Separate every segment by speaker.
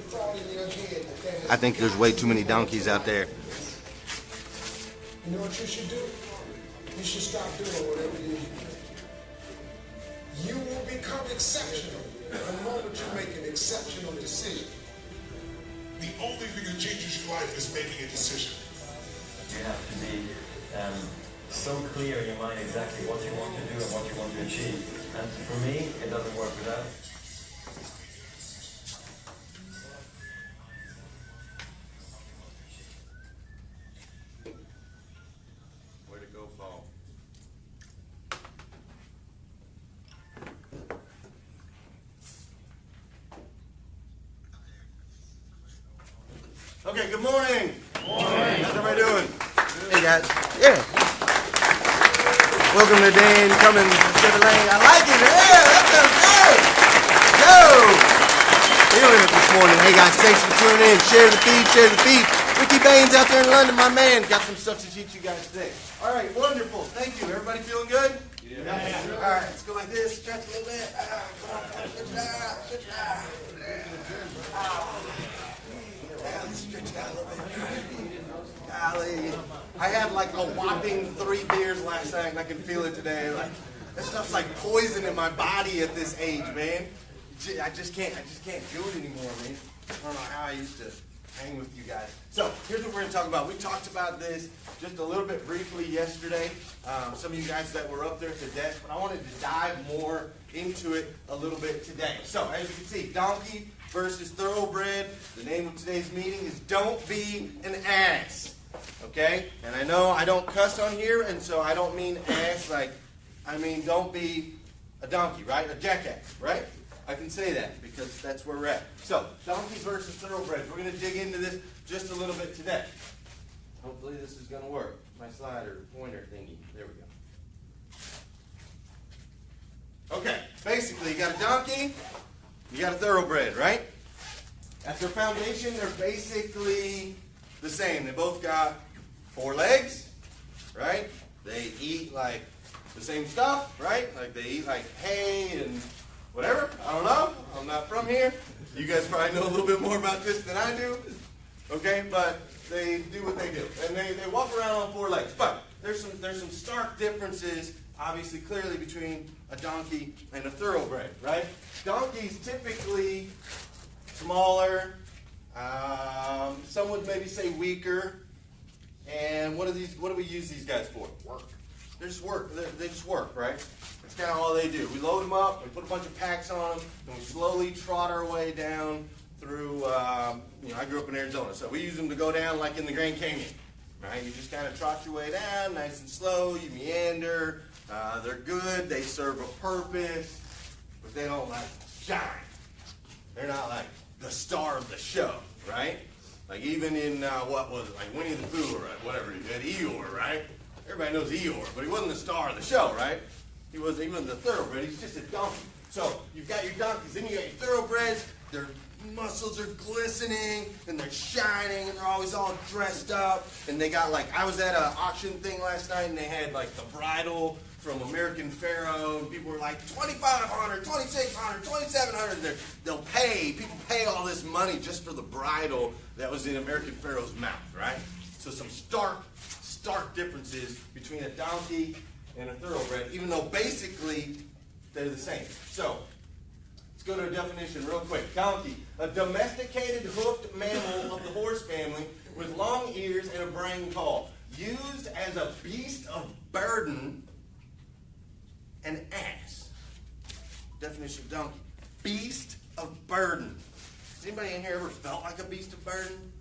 Speaker 1: thought in your head that
Speaker 2: I think there's way too many donkeys out there.
Speaker 1: You know what you should do? You should stop doing whatever it is you do. You will become exceptional the moment you make an exceptional decision.
Speaker 3: The only thing that changes your life is making a decision.
Speaker 4: You have to be so clear in your mind exactly what you want to do and what you want to achieve. And for me, it doesn't work without it.
Speaker 2: Way to go, Paul. Okay, good morning. Morning. How's everybody doing? Hey guys. Yeah. Welcome to Dan Cummins Chevrolet. I like it. Yeah, that sounds good. Go. Feeling it this morning. Hey guys, thanks for tuning in. Share the feed, share the feed. Ricky Baines out there in London, my man. Got some stuff to teach you guys today. All right, wonderful. Thank you. Everybody feeling good? Yeah. All right, let's go like this. Stretch a little bit. Good job. Good job. Let's stretch it out a little bit. Golly. I had like a whopping 3 beers last night, and I can feel it today. Like that stuff's like poison in my body at this age, man. I just can't do it anymore, man. I don't know how I used to hang with you guys. So here's what we're going to talk about. We talked about this just a little bit briefly yesterday. Some of you guys that were up there at the desk, but I wanted to dive more into it a little bit today. So as you can see, donkey versus thoroughbred. The name of today's meeting is Don't Be an Ass. Okay? And I know I don't cuss on here, and so I don't mean ass like, I mean don't be a donkey, right? A jackass, right? I can say that because that's where we're at. So, donkeys versus thoroughbreds. We're going to dig into this just a little bit today. Hopefully this is going to work. My slider pointer thingy. There we go. Okay, basically you got a donkey, you got a thoroughbred, right? At their foundation, they're basically the same. They both got 4 legs, right? They eat like the same stuff, right? Like they eat like hay and whatever. I don't know. I'm not from here. You guys probably know a little bit more about this than I do. Okay, but they do what they do. And they walk around on 4 legs. But there's some stark differences, obviously, clearly between a donkey and a thoroughbred, right? Donkeys typically smaller, some would maybe say weaker. And what do we use these guys for? Work. They just work. They just work, right? That's kind of all they do. We load them up, we put a bunch of packs on them, and we slowly trot our way down through, I grew up in Arizona, so we use them to go down like in the Grand Canyon, right? You just kind of trot your way down, nice and slow, you meander. They're good, they serve a purpose, but they don't like shine. They're not like the star of the show, right? Like even in, what was it, like Winnie the Pooh or whatever, he had Eeyore, right? Everybody knows Eeyore, but he wasn't the star of the show, right? He wasn't the thoroughbred, he's just a donkey. So you've got your donkeys, then you got your thoroughbreds, their muscles are glistening, and they're shining, and they're always all dressed up, and they got like, I was at an auction thing last night, and they had like the bridle from American Pharoah, and people were like, $2,500, $2,600, $2,700, people pay all this money just for the bridle that was in American Pharoah's mouth, right? So some stark differences between a donkey and a thoroughbred, even though basically they're the same. So, let's go to a definition real quick. Donkey, a domesticated hoofed mammal of the horse family with long ears and a brain call, used as a beast of burden, an ass. Definition of donkey, beast of burden. Has anybody in here ever felt like a beast of burden?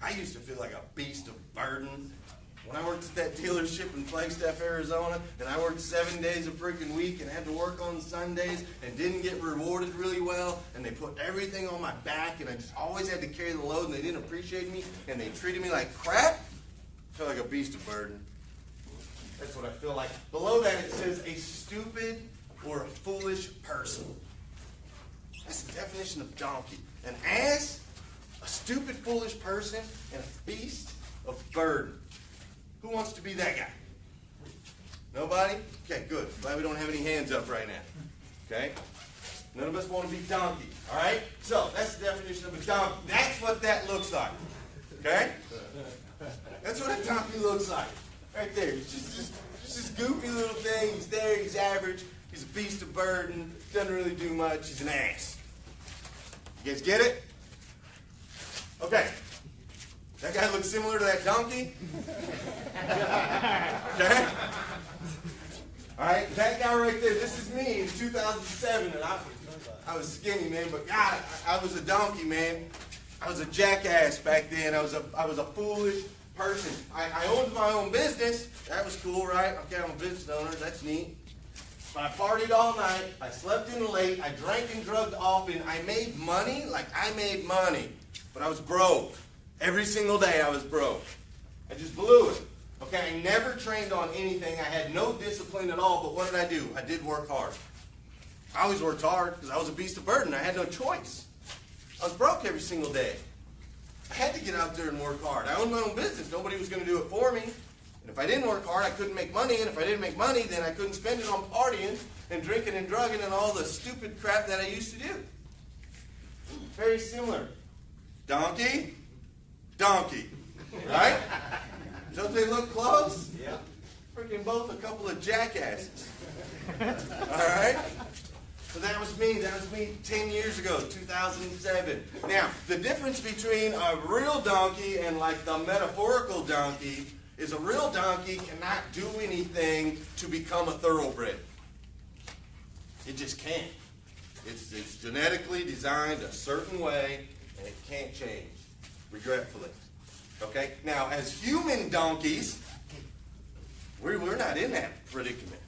Speaker 2: I used to feel like a beast of burden. When I worked at that dealership in Flagstaff, Arizona, and I worked 7 days a freaking week and had to work on Sundays and didn't get rewarded really well, and they put everything on my back, and I just always had to carry the load, and they didn't appreciate me, and they treated me like crap, I felt like a beast of burden. That's what I feel like. Below that it says a stupid or a foolish person. That's the definition of donkey. An ass, a stupid, foolish person, and a beast of burden. Who wants to be that guy? Nobody? Okay, good. Glad we don't have any hands up right now. Okay? None of us want to be donkeys. All right? So, that's the definition of a donkey. That's what that looks like. Okay? That's what a donkey looks like. Right there. He's just this goofy little thing. He's there. He's average. He's a beast of burden. Doesn't really do much. He's an ass. You guys get it? Okay. That guy looks similar to that donkey. Okay? All right, that guy right there, this is me in 2007, and I was skinny, man, but God, I was a donkey, man. I was a jackass back then. I was a foolish person. I owned my own business. That was cool, right? Okay, I'm a business owner. That's neat. But I partied all night. I slept in late. I drank and drugged often. I made money. I made money. But I was broke. Every single day I was broke. I just blew it. Okay, I never trained on anything. I had no discipline at all. But what did I do? I did work hard. I always worked hard because I was a beast of burden. I had no choice. I was broke every single day. I had to get out there and work hard. I owned my own business. Nobody was going to do it for me. And if I didn't work hard, I couldn't make money. And if I didn't make money, then I couldn't spend it on partying and drinking and drugging and all the stupid crap that I used to do. Very similar. Donkey, donkey. Right? Don't they look close?
Speaker 4: Yeah.
Speaker 2: Freaking both a couple of jackasses. All right? So that was me. That was me 10 years ago, 2007. Now, the difference between a real donkey and like the metaphorical donkey is a real donkey cannot do anything to become a thoroughbred. It just can't. It's genetically designed a certain way, and it can't change, regretfully. Okay? Now, as human donkeys, we're not in that predicament.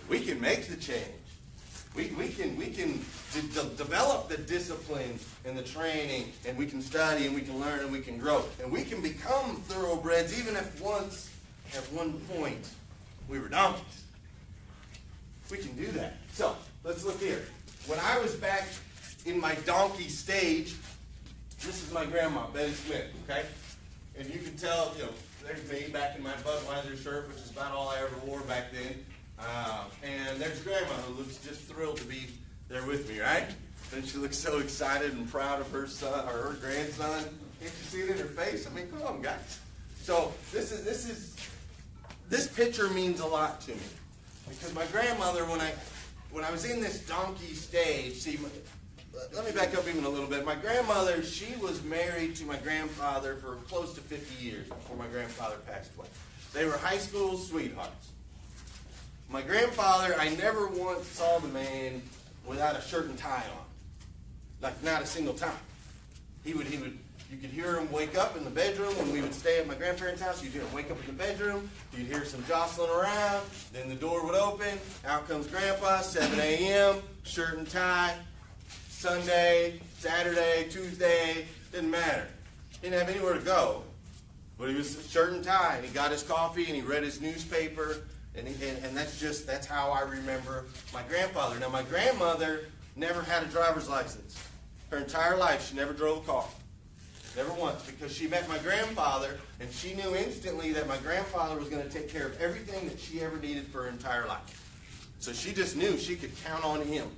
Speaker 2: We can make the change. We can develop the discipline and the training, and we can study, and we can learn, and we can grow. And we can become thoroughbreds even if once, at one point, we were donkeys. We can do that. So, let's look here. When I was back in my donkey stage, this is my grandma, Betty Smith, okay? And you can tell, there's me back in my Budweiser shirt, which is about all I ever wore back then. And there's Grandma, who looks just thrilled to be there with me, right? And she looks so excited and proud of her son or her grandson. Can't you see it in her face? I mean, come on, guys. So this picture means a lot to me because my grandmother, when I was in this donkey stage, let me back up even a little bit. My grandmother, she was married to my grandfather for close to 50 years before my grandfather passed away. They were high school sweethearts. My grandfather, I never once saw the man without a shirt and tie on. Like, not a single time. You could hear him wake up in the bedroom when we would stay at my grandparents' house. You'd hear him wake up in the bedroom. You'd hear some jostling around. Then the door would open. Out comes Grandpa, 7 a.m., shirt and tie. Sunday, Saturday, Tuesday, didn't matter. Didn't have anywhere to go. But he was shirt and tie, and he got his coffee, and he read his newspaper. And that's how I remember my grandfather. Now, my grandmother never had a driver's license. Her entire life, she never drove a car. Never once. Because she met my grandfather, and she knew instantly that my grandfather was going to take care of everything that she ever needed for her entire life. So she just knew she could count on him.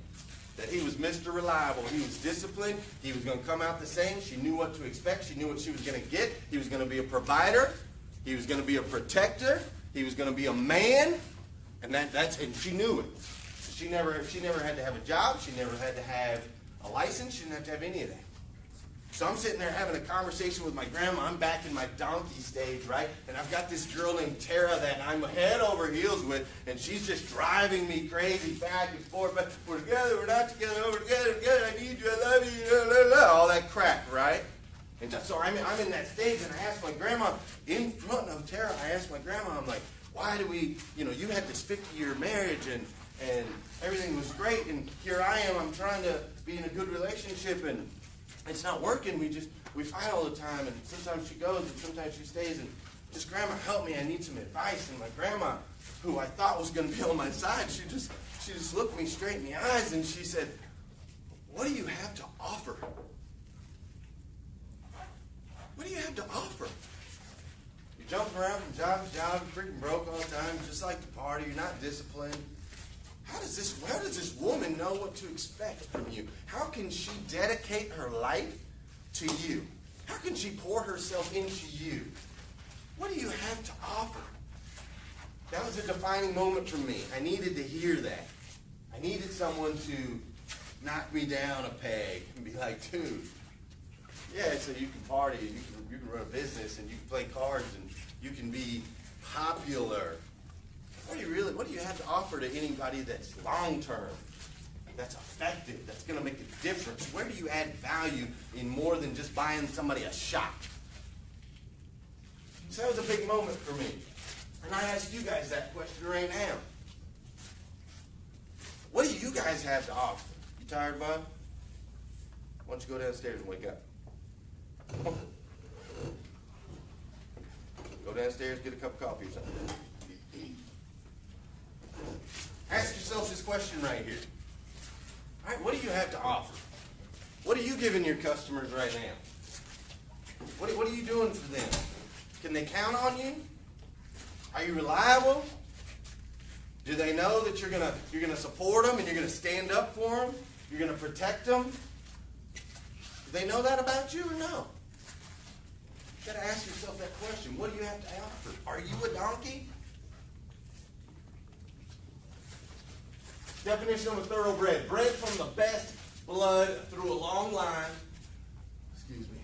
Speaker 2: That he was Mr. Reliable. He was disciplined. He was going to come out the same. She knew what to expect. She knew what she was going to get. He was going to be a provider. He was going to be a protector. He was going to be a man, and and she knew it. She never had to have a job. She never had to have a license. She didn't have to have any of that. So I'm sitting there having a conversation with my grandma. I'm back in my donkey stage, right? And I've got this girl named Tara that I'm head over heels with, and she's just driving me crazy back and forth. But we're together, we're not together, we're together, I need you, I love you, blah, blah, blah, all that crap, right? And so I'm in that stage, and I asked my grandma, in front of Tara, I asked my grandma, I'm like, why do we, you had this 50-year marriage, and everything was great, and here I am, I'm trying to be in a good relationship, and it's not working. We fight all the time, and sometimes she goes, and sometimes she stays, and just, Grandma, help me, I need some advice. And my grandma, who I thought was going to be on my side, she just looked me straight in the eyes, and she said, what do you have to offer? What do you have to offer? You're jumping around from job to job, you're freaking broke all the time, you just like to party, you're not disciplined. How does this woman know what to expect from you? How can she dedicate her life to you? How can she pour herself into you? What do you have to offer? That was a defining moment for me. I needed to hear that. I needed someone to knock me down a peg and be like, dude, yeah, so you can party and you can run a business and you can play cards and you can be popular. What do you have to offer to anybody that's long term, that's effective, that's going to make a difference? Where do you add value in more than just buying somebody a shot? So that was a big moment for me. And I ask you guys that question right now. What do you guys have to offer? You tired, bud? Why don't you go downstairs and wake up? Go downstairs, get a cup of coffee or something. Ask yourself this question right here. All right, what do you have to offer? What are you giving your customers right now? What are you doing for them? Can they count on you? Are you reliable? Do they know that you're gonna support them and you're gonna stand up for them? You're gonna protect them? Do they know that about you or no? You gotta ask yourself that question. What do you have to offer? Are you a donkey? Definition of a thoroughbred: bred from the best blood through a long line. Excuse me.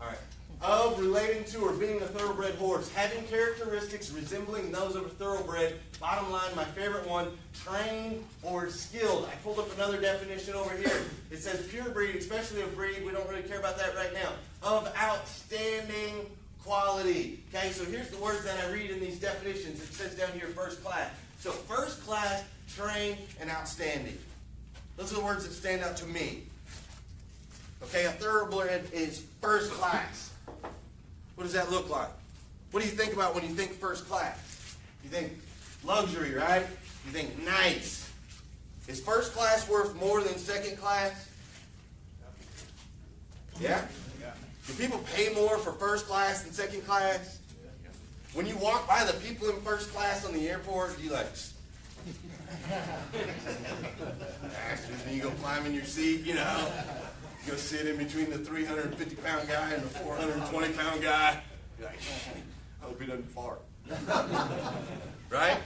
Speaker 2: All right. Of, relating to, or being a thoroughbred horse, having characteristics resembling those of a thoroughbred. Bottom line, my favorite one: trained or skilled. I pulled up another definition over here. It says pure breed, especially a breed, we don't really care about that right now, of outstanding quality. Okay, so here's the words that I read in these definitions. It says down here, first class. So first class, trained, and outstanding. Those are the words that stand out to me. Okay, a thoroughbred is first class. What does that look like? What do you think about when you think first class? You think luxury, right? You think nice. Is first class worth more than second class? Yeah? Do people pay more for first class than second class? When you walk by the people in first class on the airport, you like, and you go climb in your seat, you know. You go sit in between the 350-pound guy and the 420-pound guy. You're like, I hope he doesn't fart. Right?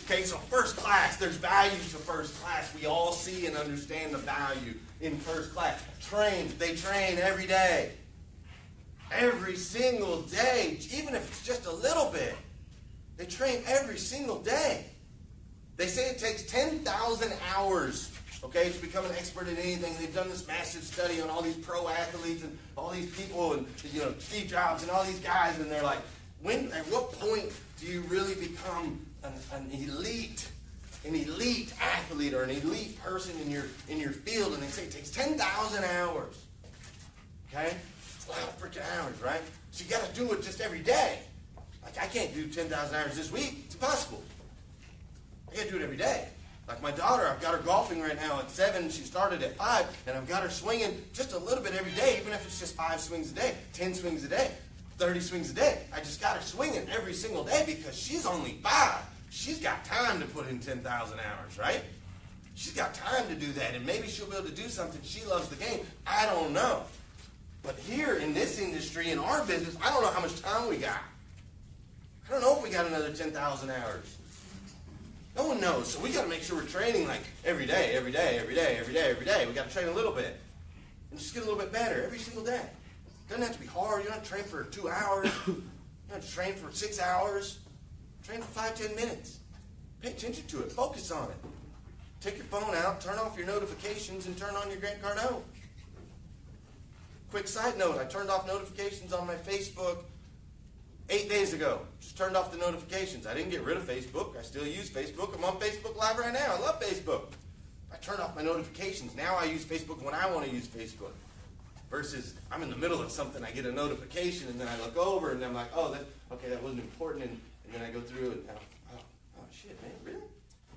Speaker 2: Okay, so first class, there's value to first class. We all see and understand the value in first class. Trained, they train every day. Every single day, even if it's just a little bit. They train every single day. They say it takes 10,000 hours, okay, to become an expert in anything. They've done this massive study on all these pro athletes and all these people and, you know, Steve Jobs and all these guys, and they're like, at what point do you really become an elite athlete or an elite person in your field? And they say it takes 10,000 hours. Okay? It's a lot of freaking hours, right? So you got to do it just every day. Like, I can't do 10,000 hours this week. It's impossible. I got to do it every day. Like my daughter, I've got her golfing right now at 7. She started at 5, and I've got her swinging just a little bit every day, even if it's just 5 swings a day, 10 swings a day, 30 swings a day. I just got her swinging every single day because she's only 5. She's got time to put in 10,000 hours, right? She's got time to do that, and maybe she'll be able to do something. She loves the game. I don't know. But here in this industry, in our business, I don't know how much time we got. I don't know if we got another 10,000 hours. No one knows. So we got to make sure we're training like every day, every day, every day, every day, every day. We got to train a little bit and just get a little bit better every single day. It doesn't have to be hard. You don't have to train for 2 hours. You don't have to train for 6 hours. Train for 5-10 minutes. Pay attention to it. Focus on it. Take your phone out, turn off your notifications, and turn on your Grant Cardone. Quick side note, I turned off notifications on my Facebook 8 days ago. Just turned off the notifications. I didn't get rid of Facebook. I still use Facebook. I'm on Facebook Live right now. I love Facebook. I turned off my notifications. Now I use Facebook when I want to use Facebook. Versus I'm in the middle of something, I get a notification, and then I look over, and I'm like, oh, that wasn't important, and then I go through, and oh, shit, man, really?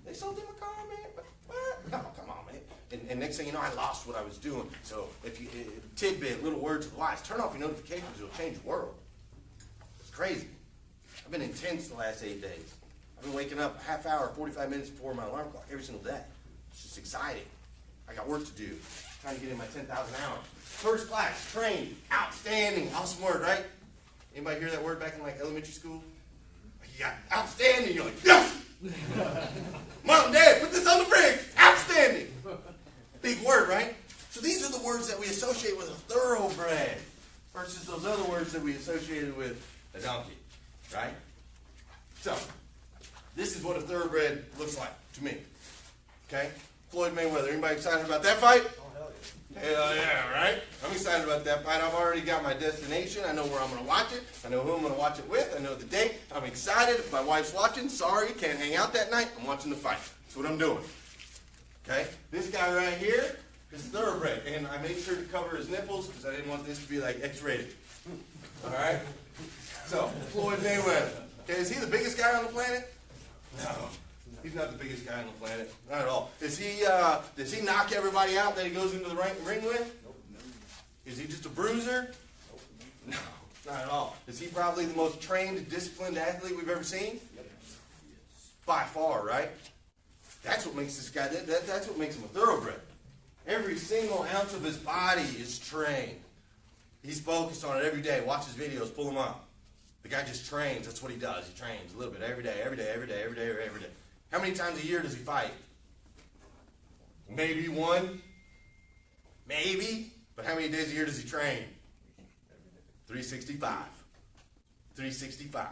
Speaker 2: They sold him a car, man? What? Oh, come on, man. And next thing you know, I lost what I was doing. So if you, tidbit, little words of wise, turn off your notifications, it'll change the world. It's crazy. I've been intense the last 8 days. I've been waking up a half hour, 45 minutes before my alarm clock every single day. It's just exciting. I got work to do. trying to get in my 10,000 hours. First class, trained, outstanding, awesome word, right? Anybody hear that word back in like elementary school? You got outstanding, you're like, yes! Mom, Dad, put this on the fridge, outstanding! Big word, right? So these are the words that we associate with a thoroughbred versus those other words that we associated with a donkey, right? So, this is what a thoroughbred looks like to me. Okay? Floyd Mayweather. Anybody excited about that fight? Hell yeah, right? I'm excited about that fight. I've already got my destination. I know where I'm going to watch it. I know who I'm going to watch it with. I know the date. I'm excited. If my wife's watching, sorry, can't hang out that night. I'm watching the fight. That's what I'm doing. Okay? This guy right here is thoroughbred. And I made sure to cover his nipples because I didn't want this to be like X-rated. All right? So, Floyd Mayweather. Okay, is he the biggest guy on the planet? No. He's not the biggest guy on the planet. Not at all. Does he knock everybody out that he goes into the ring with? Nope. Is he just a bruiser? Nope. No, not at all. Is he probably the most trained, disciplined athlete we've ever seen? Yep. By far, right? That's what makes this guy, that's what makes him a thoroughbred. Every single ounce of his body is trained. He's focused on it every day. Watch his videos, pull them up. The guy just trains. That's what he does. He trains a little bit every day, every day, every day, every day, every day. How many times a year does he fight? Maybe one. Maybe. But how many days a year does he train? 365. 365.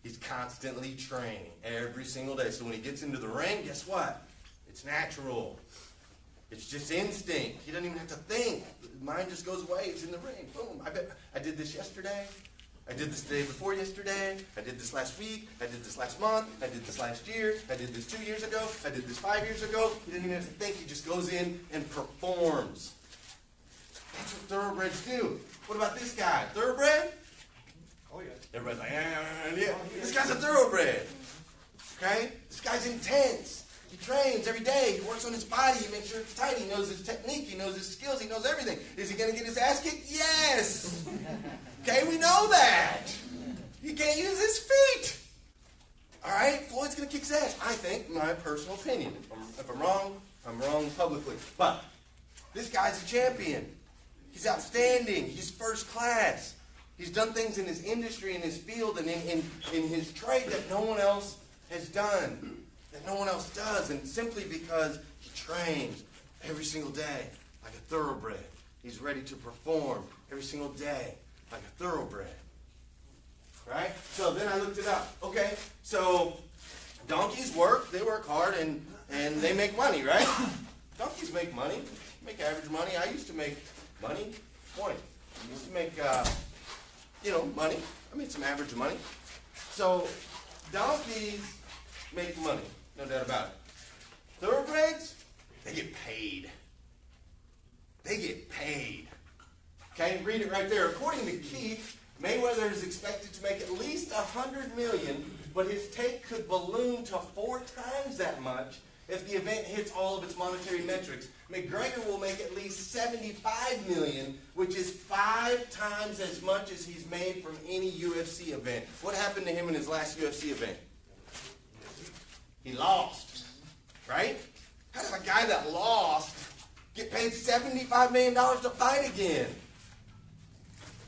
Speaker 2: He's constantly training every single day. So when he gets into the ring, guess what? It's natural. It's just instinct. He doesn't even have to think. The mind just goes away. He's in the ring. Boom. I did this yesterday. I did this the day before yesterday. I did this last week. I did this last month. I did this last year. I did this 2 years ago. I did this 5 years ago. He doesn't even have to think. He just goes in and performs. That's what thoroughbreds do. What about this guy? Thoroughbred?
Speaker 3: Oh, yeah.
Speaker 2: Everybody's like, yeah. This guy's a thoroughbred. Okay? This guy's intense. He trains every day. He works on his body. He makes sure it's tight. He knows his technique. He knows his skills. He knows everything. Is he going to get his ass kicked? Yes. Okay, we know that. He can't use his feet. All right? Floyd's going to kick his ass. I think, my personal opinion. If I'm wrong, I'm wrong publicly. But this guy's a champion. He's outstanding. He's first class. He's done things in his industry, in his field, and in his trade that no one else has done, that no one else does, and simply because he trains every single day like a thoroughbred. He's ready to perform every single day like a thoroughbred. Right? So then I looked it up. Okay, so donkeys work, they work hard, and they make money, right? Donkeys make money, make average money. I used to make money, I used to make, money. I made some average money. So donkeys make money, no doubt about it. Thoroughbreds, they get paid. They get paid. Okay, read it right there. According to Keith, Mayweather is expected to make at least $100 million, but his take could balloon to 4 times that much if the event hits all of its monetary metrics. McGregor will make at least $75 million, which is 5 times as much as he's made from any UFC event. What happened to him in his last UFC event? He lost, right? How does a guy that lost get paid $75 million to fight again?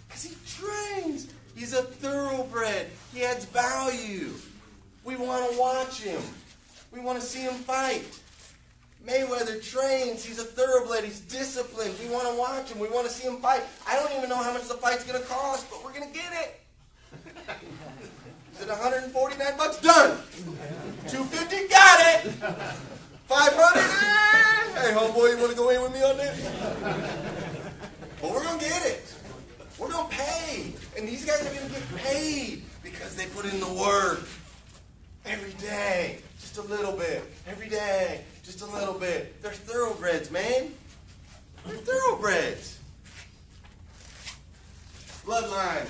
Speaker 2: Because he trains. He's a thoroughbred. He adds value. We want to watch him. We want to see him fight. Mayweather trains. He's a thoroughbred. He's disciplined. We want to watch him. We want to see him fight. I don't even know how much the fight's going to cost, but we're going to get it. Is it $149? Done. $250? Got it. $500? Hey, homeboy, you want to go in with me on this? Well, we're going to get it. We're going to pay. And these guys are going to get paid because they put in the work. Every day. Just a little bit. Every day. Just a little bit. They're thoroughbreds, man. They're thoroughbreds. Bloodline.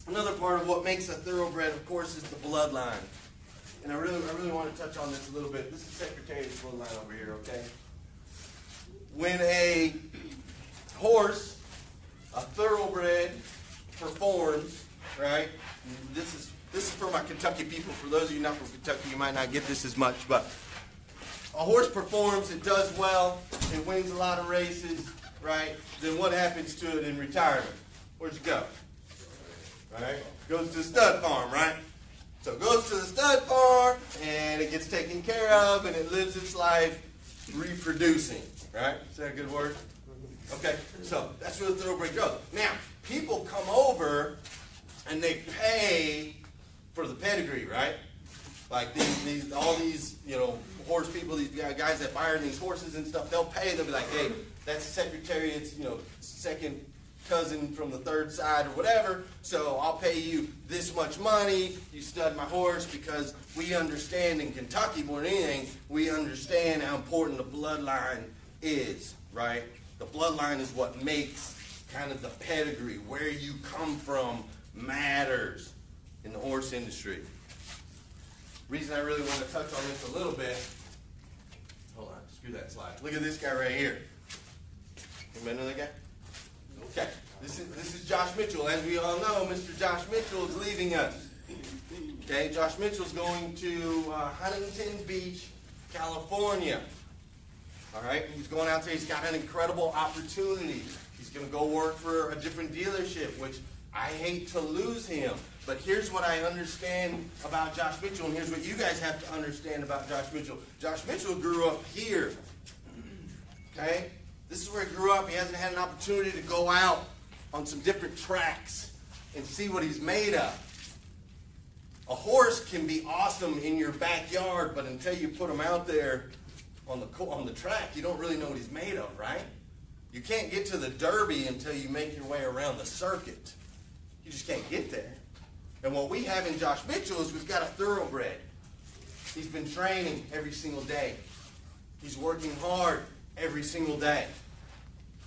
Speaker 2: Another part of what makes a thoroughbred, of course, is the bloodline. And I really want to touch on this a little bit. This is Secretariat's bloodline over here, okay? When a horse, a thoroughbred, performs, right? This is for my Kentucky people. For those of you not from Kentucky, you might not get this as much, but a horse performs, it does well, it wins a lot of races, right? Then what happens to it in retirement? Where's it go? Right? Goes to the stud farm, right? So it goes to the stud farm, and it gets taken care of, and it lives its life reproducing, right? Is that a good word? Okay, so that's where the thoroughbred goes. Now, people come over, and they pay for the pedigree, right? Like all these, horse people, these guys that fire these horses and stuff, they'll pay. They'll be like, hey, that's Secretariat's, second cousin from the third side or whatever, so I'll pay you this much money, you stud my horse, because we understand in Kentucky more than anything, we understand how important the bloodline is, right? The bloodline is what makes kind of the pedigree, where you come from matters in the horse industry. Reason I really want to touch on this a little bit, hold on, screw that slide. Look at this guy right here. Anybody know that guy? Okay, this is Josh Mitchell. As we all know, Mr. Josh Mitchell is leaving us. Okay, Josh Mitchell's going to Huntington Beach, California. All right, he's going out there. He's got an incredible opportunity. He's going to go work for a different dealership, which I hate to lose him. But here's what I understand about Josh Mitchell, and here's what you guys have to understand about Josh Mitchell. Josh Mitchell grew up here. Okay? This is where he grew up. He hasn't had an opportunity to go out on some different tracks and see what he's made of. A horse can be awesome in your backyard, but until you put him out there on the track, you don't really know what he's made of, right? You can't get to the Derby until you make your way around the circuit. You just can't get there. And what we have in Josh Mitchell is we've got a thoroughbred. He's been training every single day. He's working hard every single day.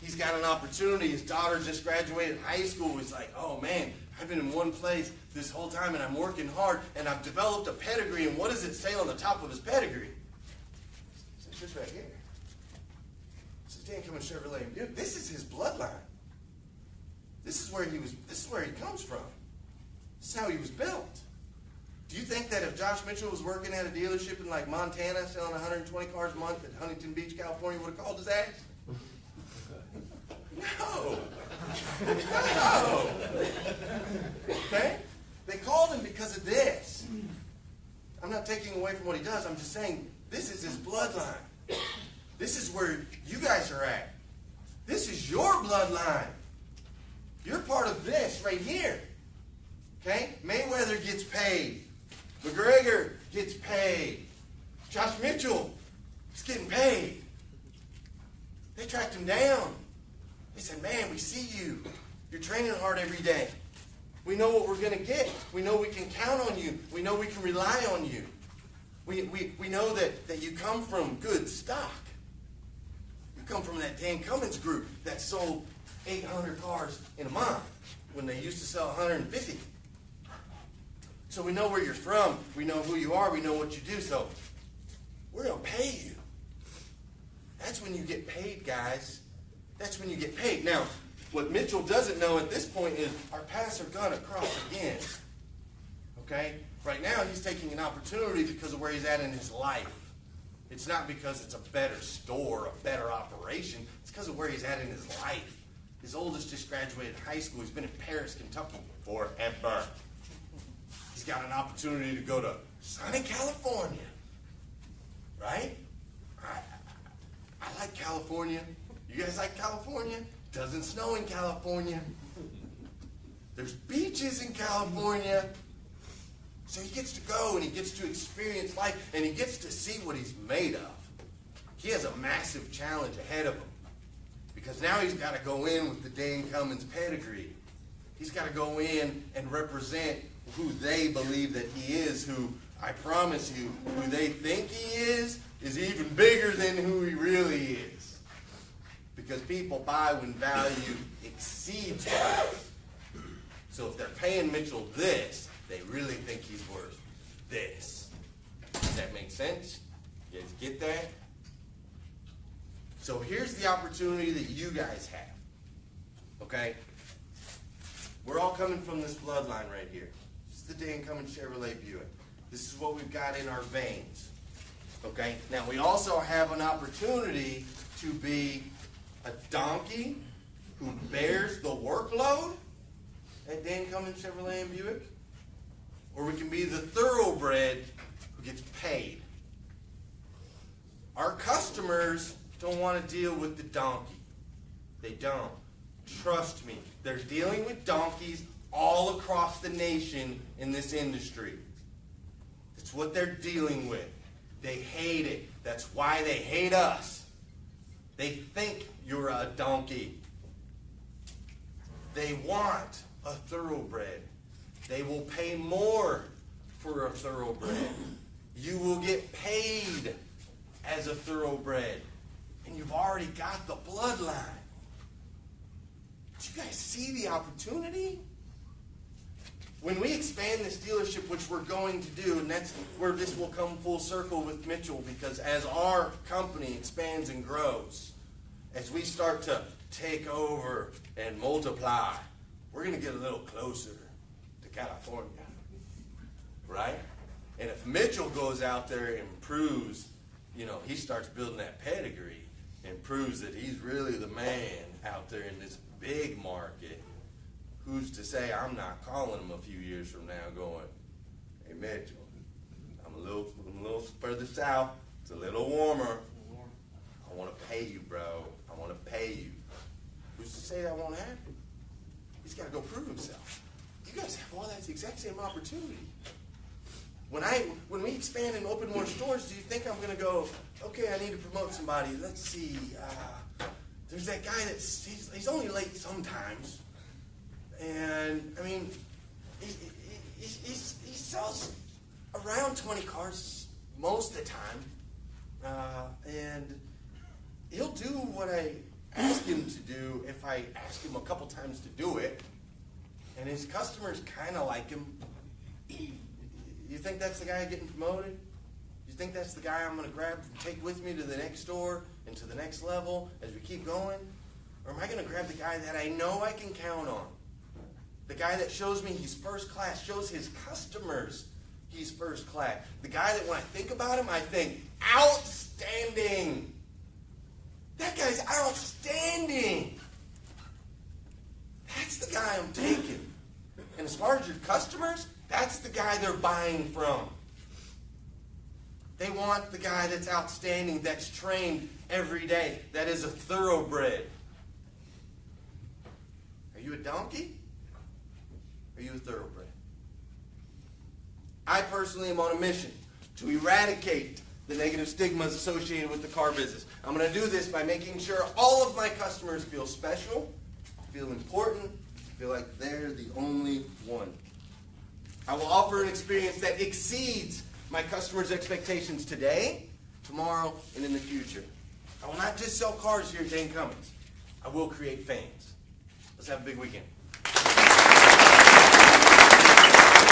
Speaker 2: He's got an opportunity. His daughter just graduated high school. He's like, oh man, I've been in one place this whole time and I'm working hard and I've developed a pedigree. And what does it say on the top of his pedigree? It says this right here. It says Dan Cummins Chevrolet and Buick. This is his bloodline. This is where he comes from. This is how he was built. Do you think that if Josh Mitchell was working at a dealership in like Montana selling 120 cars a month at Huntington Beach, California, would have called his ass? No. No. Okay? They called him because of this. I'm not taking away from what he does. I'm just saying this is his bloodline. This is where you guys are at. This is your bloodline. You're part of this right here. Okay? Mayweather gets paid. McGregor gets paid. Josh Mitchell is getting paid. They tracked him down. They said, man, we see you. You're training hard every day. We know what we're going to get. We know we can count on you. We know we can rely on you. We know that you come from good stock. You come from that Dan Cummins group that sold 800 cars in a month when they used to sell 150. So we know where you're from. We know who you are. We know what you do. So we're going to pay you. That's when you get paid, guys. That's when you get paid. Now, what Mitchell doesn't know at this point is our paths are going to cross again. Okay? Right now, he's taking an opportunity because of where he's at in his life. It's not because it's a better store, a better operation. It's because of where he's at in his life. His oldest just graduated high school. He's been in Paris, Kentucky forever. He's got an opportunity to go to sunny California. Right? I like California. You guys like California? Doesn't snow in California. There's beaches in California. So he gets to go and he gets to experience life and he gets to see what he's made of. He has a massive challenge ahead of him because now he's got to go in with the Dan Cummins pedigree. He's got to go in and represent who they believe that he is, who I promise you, who they think he is even bigger than who he really is. Because people buy when value exceeds price. So if they're paying Mitchell this, they really think he's worth this. Does that make sense? You guys get that? So here's the opportunity that you guys have. Okay? We're all coming from this bloodline right here. This is the Dan Cummins Chevrolet Buick. This is what we've got in our veins. Okay? Now, we also have an opportunity to be a donkey who bears the workload at Dan Cummins Chevrolet and Buick, or we can be the thoroughbred who gets paid. Our customers don't want to deal with the donkey. They don't. Trust me, they're dealing with donkeys all across the nation in this industry. It's what they're dealing with. They hate it. That's why they hate us. They think you're a donkey. They want a thoroughbred. They will pay more for a thoroughbred. You will get paid as a thoroughbred. And you've already got the bloodline. Do you guys see the opportunity? When we expand this dealership, which we're going to do, and that's where this will come full circle with Mitchell, because as our company expands and grows, as we start to take over and multiply, we're going to get a little closer to California, right? And if Mitchell goes out there and proves, he starts building that pedigree and proves that he's really the man out there in this big market, who's to say I'm not calling him a few years from now going, hey Mitchell, I'm a little further south, it's a little warmer, I want to pay you, bro, I want to pay you. Who's to say that won't happen? He's got to go prove himself. You guys have all that exact same opportunity. When we expand and open more stores, do you think I'm going to go, okay, I need to promote somebody, let's see, there's that guy he's only late sometimes. And, he sells around 20 cars most of the time. And he'll do what I ask him to do if I ask him a couple times to do it. And his customers kind of like him. You think that's the guy getting promoted? You think that's the guy I'm going to grab and take with me to the next store and to the next level as we keep going? Or am I going to grab the guy that I know I can count on? The guy that shows me he's first class, shows his customers he's first class. The guy that when I think about him, I think, outstanding. That guy's outstanding. That's the guy I'm taking. And as far as your customers, that's the guy they're buying from. They want the guy that's outstanding, that's trained every day, that is a thoroughbred. Are you a donkey? Are you a thoroughbred? I personally am on a mission to eradicate the negative stigmas associated with the car business. I'm going to do this by making sure all of my customers feel special, feel important, feel like they're the only one. I will offer an experience that exceeds my customers' expectations today, tomorrow, and in the future. I will not just sell cars here at Dan Cummins. I will create fans. Let's have a big weekend.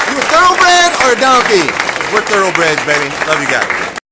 Speaker 2: You a thoroughbred or a donkey? We're thoroughbreds, baby. Love you guys.